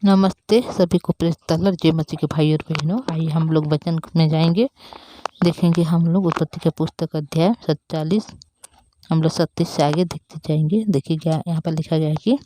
नमस्ते सभी को प्रेस तलर जय मसीह के भाई और बहनों। आइए हम लोग वचन में जाएंगे, देखेंगे हम लोग उत्पत्ति के पुस्तक अध्याय 47 हम लोग 37 से आगे देखते जाएंगे। देखिए क्या यहाँ पर लिखा गया है कि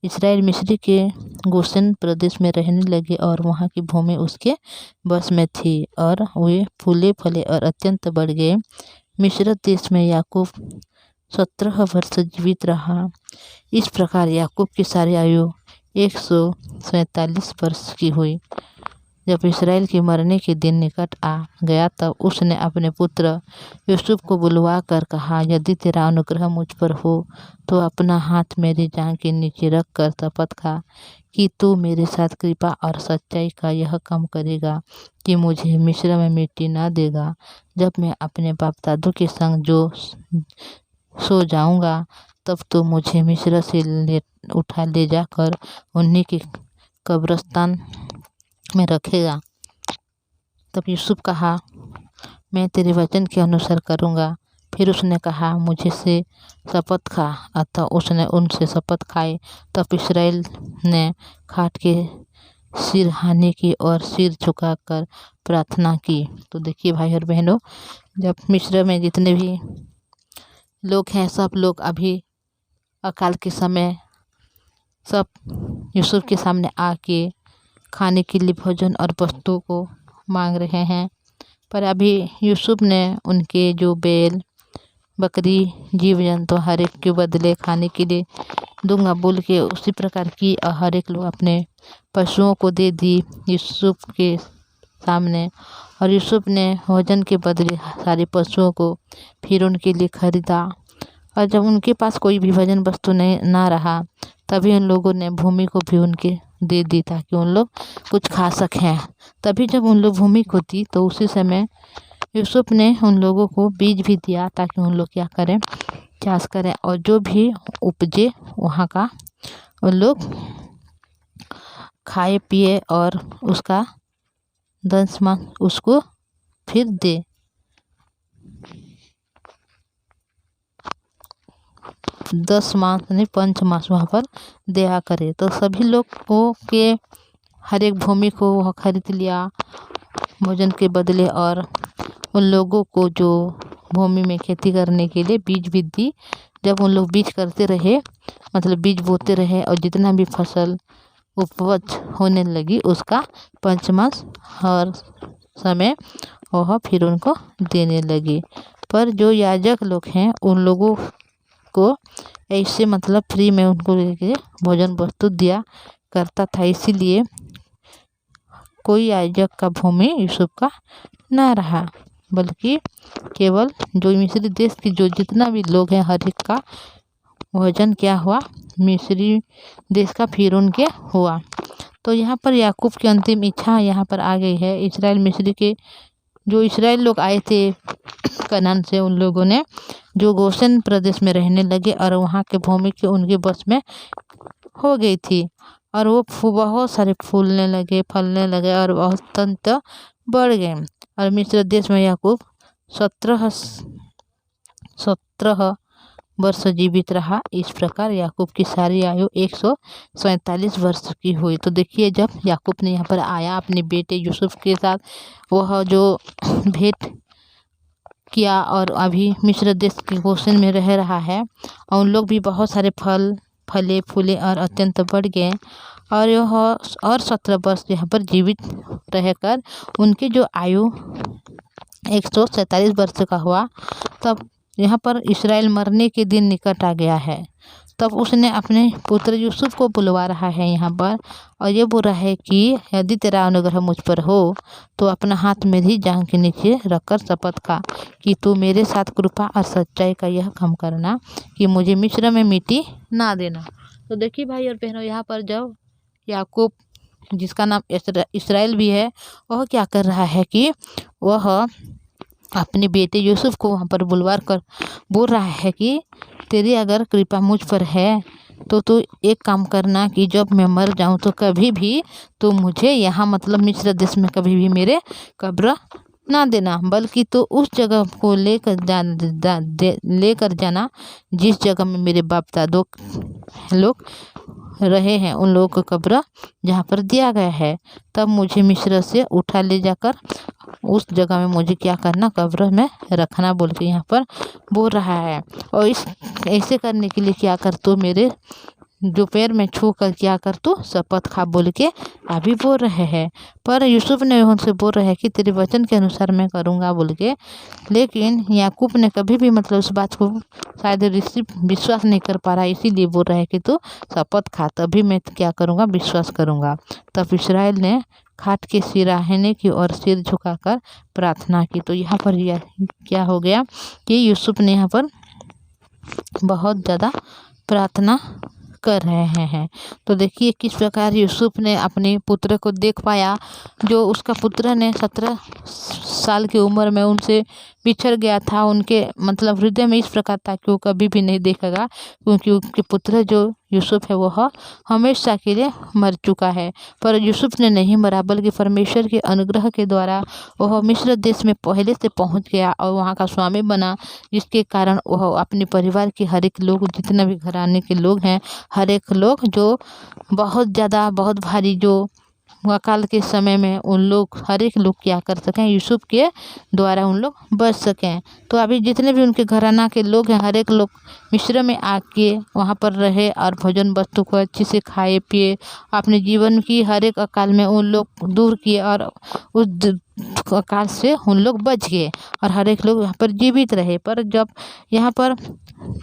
इस्राएल मिस्र के गोशेन प्रदेश में रहने लगे और वहाँ की भूमि उसके बस में थी और वे फूले फले और अत्यंत बढ़ गए। मिस्र देश में याकूब 17 वर्ष जीवित रहा। इस प्रकार याकूब की सारी आयु 147 वर्ष की हुई। जब इस्राएल के मरने के दिन निकट आ गया तब उसने अपने पुत्र यूसुफ को बुलवा कर कहा, यदि तेरा अनुग्रह मुझ पर हो तो अपना हाथ मेरी जांघ के नीचे रख कर शपथ खा कि तू मेरे साथ कृपा और सच्चाई का यह काम करेगा कि मुझे मिस्र में मिट्टी न देगा। जब मैं अपने बाप दादों के संग जो सो जाऊंगा तब तो मुझे मिस्र से उठा ले जाकर उन्हीं के कब्रिस्तान में रखेगा। तब यूसुफ कहा, मैं तेरे वचन के अनुसार करूँगा। फिर उसने कहा, मुझे से शपथ खा। अतः उसने उनसे शपथ खाई। तब इस्राएल ने खाट के सिरहाने की और सिर झुकाकर प्रार्थना की। तो देखिए भाई और बहनों, जब मिस्र में जितने भी लोग हैं सब लोग अभी अकाल के समय सब यूसुफ के सामने आके खाने के लिए भोजन और वस्तुओं को मांग रहे हैं। पर अभी यूसुफ ने उनके जो बैल बकरी जीव जंतु हर एक के बदले खाने के लिए दूंगा बोल के उसी प्रकार की हर एक लोग अपने पशुओं को दे दी यूसुफ के सामने। और यूसुफ ने भोजन के बदले सारे पशुओं को फिर उनके लिए खरीदा। और जब उनके पास कोई भी भोजन वस्तु नहीं ना रहा तभी उन लोगों ने भूमि को भी उनके दे दी ताकि उन लोग कुछ खा सकें। तभी जब उन लोग भूमि को दी तो उसी समय यूसुफ ने उन लोगों को बीज भी दिया ताकि उन लोग क्या करें, चाष करें और जो भी उपजे वहाँ का उन लोग खाए पिए और उसका दशमांश उसको फिर दे। 10 मास नहीं 5 मास वहाँ पर दिया करे। तो सभी लोग को के हर एक भूमि को वह खरीद लिया भोजन के बदले और उन लोगों को जो भूमि में खेती करने के लिए बीज भी दी। जब उन लोग बीज करते रहे मतलब बीज बोते रहे और जितना भी फसल उपज होने लगी उसका पंचमांश हर समय वह फिर उनको देने लगी। पर जो याजक लोग हैं उन लोगों को ऐसे मतलब फ्री में उनको लेके भोजन वस्तु दिया करता था। इसीलिए कोई याजक का भूमि यूसुफ का ना रहा बल्कि केवल जो मिस्री देश की जो जितना भी लोग हैं हर एक का भोजन क्या हुआ, मिस्री देश का फिर उनके हुआ। तो यहाँ पर याकूब की अंतिम इच्छा यहाँ पर आ गई है। इस्राएल मिस्री के जो इस्राएल लोग आए थे कनान से उन लोगों ने जो गोशेन प्रदेश में रहने लगे और वहाँ के भूमि के उनके बस में हो गई थी और वो बहुत सारे फूलने लगे फलने लगे और बहुत अत्यंत बढ़ गए। और मिस्र देश में याकूब 17 वर्ष जीवित रहा। इस प्रकार याकूब की सारी आयु 147 वर्ष की हुई। तो देखिए जब याकूब ने यहाँ पर आया अपने बेटे यूसुफ के साथ वह जो भेंट किया और अभी मिस्र देश के गोशेन में रह रहा है और उन लोग भी बहुत सारे फले फूले और अत्यंत बढ़ गए और यह और 17 वर्ष यहाँ पर जीवित रहकर उनकी जो आयु 147 वर्ष का हुआ। तब यहाँ पर इस्राएल मरने के दिन निकट आ गया है। तब उसने अपने पुत्र यूसुफ को बुलवा रहा है यहाँ पर और ये बोल रहा है कि यदि तेरा अनुग्रह मुझ पर हो तो अपना हाथ मेरी जांघ के नीचे रखकर शपथ खा कि तू मेरे साथ कृपा और सच्चाई का यह काम करना कि मुझे मिस्र में मिट्टी ना देना। तो देखिए भाई और बहनों, यहाँ पर जब याकूब जिसका नाम इस्राएल भी है वह क्या कर रहा है कि वह अपने बेटे यूसुफ को वहाँ पर बुलवा कर बोल रहा है कि तेरी अगर कृपा मुझ पर है तो तू एक काम करना कि जब मैं मर जाऊँ तो कभी भी तो मुझे यहाँ मतलब मिस्र देश में कभी भी मेरे कब्र ना देना बल्कि तो उस जगह को लेकर जाना जिस जगह में मेरे बाप दादों लोग रहे हैं उन लोगों को कब्र जहाँ पर दिया गया है। तब मुझे मिस्र से उठा ले जाकर उस जगह में मुझे क्या करना, कब्र में रखना बोल के यहाँ पर बोल रहा है। और इस ऐसे करने के लिए क्या कर, तो मेरे जो पैर में छू कर क्या कर, तो शपथ खा बोल के अभी बोल रहे हैं। पर यूसुफ ने उनसे बोल रहे हैं कि तेरे वचन के अनुसार मैं करूँगा बोल के। लेकिन याकूब ने कभी भी मतलब उस बात को शायद विश्वास नहीं कर पा रहा, इसीलिए बोल रहा है कि तू शपथ खा, तभी मैं क्या करूँगा, विश्वास करूँगा। तब इस्राएल ने खाट के सिराहने की और सिर झुकाकर प्रार्थना की। तो यहाँ पर यह क्या हो गया कि यूसुफ ने यहाँ पर बहुत ज़्यादा प्रार्थना कर रहे हैं। तो देखिए किस प्रकार यूसुफ ने अपने पुत्र को देख पाया, जो उसका पुत्र ने 17 साल की उम्र में उनसे बिछड़ गया था। उनके मतलब हृदय में इस प्रकार था कि वो कभी भी नहीं देखेगा, क्योंकि उनके पुत्र जो यूसुफ है वह हमेशा के लिए मर चुका है। पर यूसुफ ने नहीं मरा, बल्कि परमेश्वर के अनुग्रह के द्वारा वह मिस्र देश में पहले से पहुंच गया और वहां का स्वामी बना, जिसके कारण वह अपने परिवार के हर एक लोग, जितना भी घराने के लोग हैं, हर एक लोग जो बहुत ज़्यादा बहुत भारी जो अकाल के समय में उन लोग हर एक लोग क्या कर सकें, यूसुफ के द्वारा उन लोग बच सकें। तो अभी जितने भी उनके घराना के लोग हैं, हर एक लोग मिस्र में आके वहाँ पर रहे और भोजन वस्तु को अच्छे से खाए पिए, अपने जीवन की हर एक अकाल में उन लोग दूर किए और उस अकाल से उन लोग बच गए और हर एक लोग यहाँ पर जीवित रहे। पर जब यहाँ पर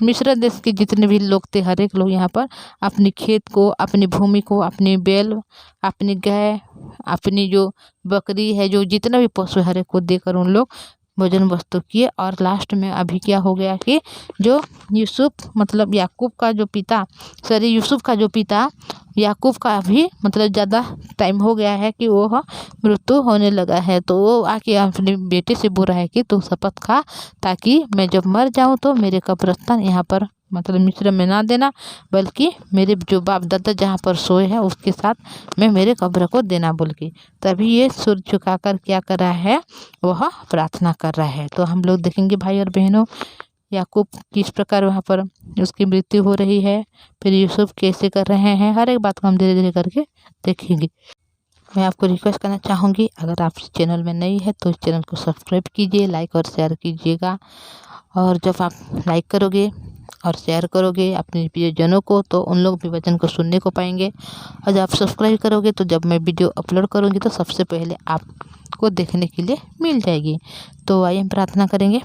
मिस्र देश के जितने भी लोग थे, हर एक लोग यहाँ पर अपनी खेत को, अपनी भूमि को, अपनी बैल, अपनी गाय, अपनी जो बकरी है, जो जितना भी पशु है, हर एक को देकर उन लोग भोजन वस्तु किए। और लास्ट में अभी क्या हो गया कि जो यूसुफ मतलब याकूब का जो पिता, यूसुफ का जो पिता याकूब का अभी मतलब ज़्यादा टाइम हो गया है कि वो मृत्यु होने लगा है। तो वो आके अपने बेटे से बोल रहा है कि तू शपथ खा, ताकि मैं जब मर जाऊँ तो मेरे कब्रिस्तान यहाँ पर मतलब मिस्र में ना देना, बल्कि मेरे जो बाप दादा जहाँ पर सोए हैं उसके साथ मैं मेरे कब्र को देना बोल के। तभी ये सिर झुकाकर क्या कर रहा है, वह प्रार्थना कर रहा है। तो हम लोग देखेंगे भाई और बहनों, याकूब किस प्रकार वहाँ पर उसकी मृत्यु हो रही है, फिर यूसुफ कैसे कर रहे हैं, हर एक बात को हम धीरे धीरे करके देखेंगे। मैं आपको रिक्वेस्ट करना चाहूँगी, अगर आप इस चैनल में नई है तो इस चैनल को सब्सक्राइब कीजिए, लाइक और शेयर कीजिएगा। और जब आप लाइक करोगे और शेयर करोगे अपने प्रियजनों को, तो उन लोग भी वचन को सुनने को पाएंगे। और जब आप सब्सक्राइब करोगे तो जब मैं वीडियो अपलोड करूँगी तो सबसे पहले आपको देखने के लिए मिल जाएगी। तो आइए हम प्रार्थना करेंगे।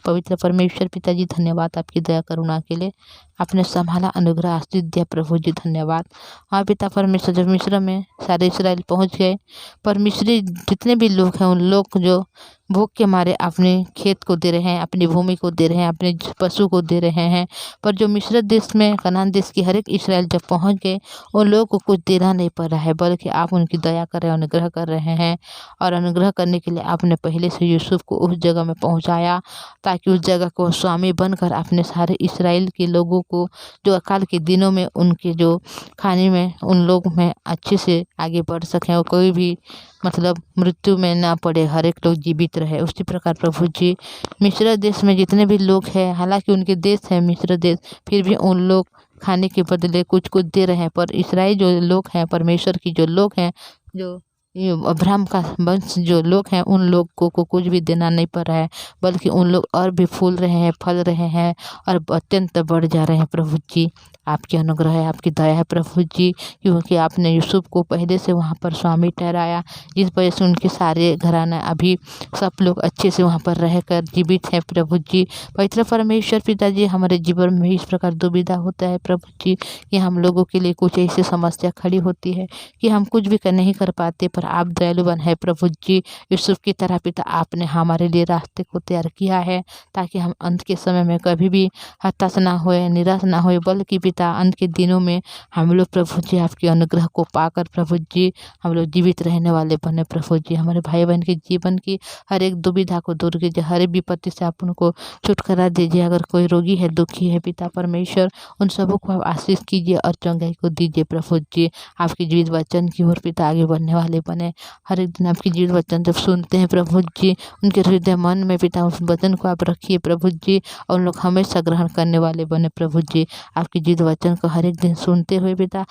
पवित्र परमेश्वर पिताजी, धन्यवाद आपकी दया करुणा के लिए, आपने संभाला, अनुग्रह आशीष दिया। प्रभु जी धन्यवाद। हाँ पिता परमेश्वर, जब मिस्र में सारे इस्राएल पहुंच गए, पर मिस्री जितने भी लोग हैं उन लोग जो भूख के मारे अपने खेत को दे रहे हैं, अपनी भूमि को दे रहे हैं, अपने पशु को दे रहे हैं। पर जो मिस्र देश में कनान देश की हर एक इस्राएल जब पहुंच गए, उन लोगों को कुछ देना नहीं पड़ रहा है, बल्कि आप उनकी दया कर रहे हैं, अनुग्रह कर रहे हैं। और अनुग्रह करने के लिए आपने पहले से यूसुफ को उस जगह में पहुंचाया, ताकि उस जगह को स्वामी बनकर अपने सारे इस्राएल के लोगों को, जो अकाल के दिनों में उनके जो खाने में उन लोग में अच्छे से आगे बढ़ सकें और कोई भी मतलब मृत्यु में ना पड़े, हर एक लोग जीवित रहे। उसी प्रकार प्रभु जी मिस्र देश में जितने भी लोग हैं, हालांकि उनके देश है मिस्र देश, फिर भी उन लोग खाने के बदले कुछ कुछ दे रहे हैं। पर इस्राएल जो लोग हैं, परमेश्वर की जो लोग हैं, जो अब्राहम का वंश जो लोग हैं, उन लोग को कुछ भी देना नहीं पड़ रहा है, बल्कि उन लोग और भी फूल रहे हैं, फल रहे हैं और अत्यंत बढ़ जा रहे हैं। प्रभु जी आपकी अनुग्रह है, आपकी दया है प्रभु जी, क्योंकि आपने यूसुफ को पहले से वहाँ पर स्वामी ठहराया, जिस वजह से उनके सारे घराना अभी सब लोग अच्छे से वहाँ पर रहकर जीवित हैं। प्रभु जी पवित्र परमेश्वर पिताजी, हमारे जीवन में इस प्रकार दुविधा होता है प्रभु जी, कि हम लोगों के लिए कुछ ऐसी समस्या खड़ी होती है कि हम कुछ भी नहीं कर पाते, पर आप दयालुवन है प्रभु जी। यूसुफ की तरह पिता आपने हमारे लिए रास्ते को तैयार किया है, ताकि हम अंत के समय में कभी भी हताश ना होए, निराश ना होए, बल्कि पिता अंत के दिनों में हम लोग प्रभु जी आपके अनुग्रह को पाकर प्रभु जी हम लोग जीवित रहने वाले बने। प्रभु जी हमारे भाई बहन के जीवन की हर एक दुविधा को दूर कीजिए, हर एक विपत्ति से आप उनको छुटकारा दीजिए। अगर कोई रोगी है, दुखी है, पिता परमेश्वर उन सबों को आप आशीष कीजिए और चंगाई को दीजिए। प्रभु जी आपके जीवित वचन की ओर पिता आगे बढ़ने वाले बने। हर एक दिन आपकी जीवित वचन जब सुनते हैं प्रभु जी, उनके हृदय मन में पिता उस वचन को आप रखिए प्रभु जी, और उन लोग हमेशा ग्रहण करने वाले बने प्रभु जी। आपकी जीवित वचन को हर एक दिन सुनते हुए पिता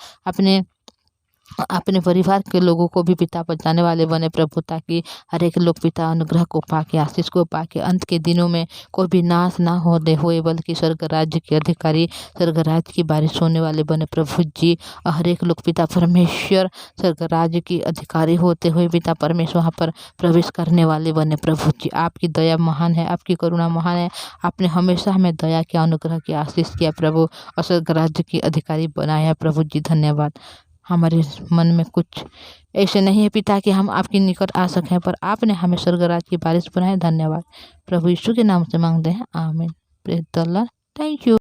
अपने परिवार के लोगों को भी पिता बचाने वाले बने प्रभु, ताकि हर एक लोग पिता अनुग्रह को पाके, आशीष को पाके, अंत के दिनों में कोई भी नाश ना होए, बल्कि स्वर्ग राज्य के अधिकारी, स्वर्ग राज्य की बारिश होने वाले बने प्रभु जी। और हर एक लोग पिता परमेश्वर स्वर्ग राज्य की अधिकारी होते हुए पिता परमेश्वर वहाँ पर प्रवेश करने वाले बने प्रभु जी। आपकी दया महान है, आपकी करुणा महान है। आपने हमेशा हमें दया किया, अनुग्रह किया, आशीष किया प्रभु, और स्वर्ग राज्य की अधिकारी बनाया प्रभु जी। धन्यवाद। हमारे मन में कुछ ऐसे नहीं है पिता कि हम आपके निकट आ सकें, पर आपने हमें स्वर्ग राज्य की बारिश बनाए। धन्यवाद। प्रभु यीशु के नाम से मांगते हैं, आमीन। Praise the Lord. Thank you.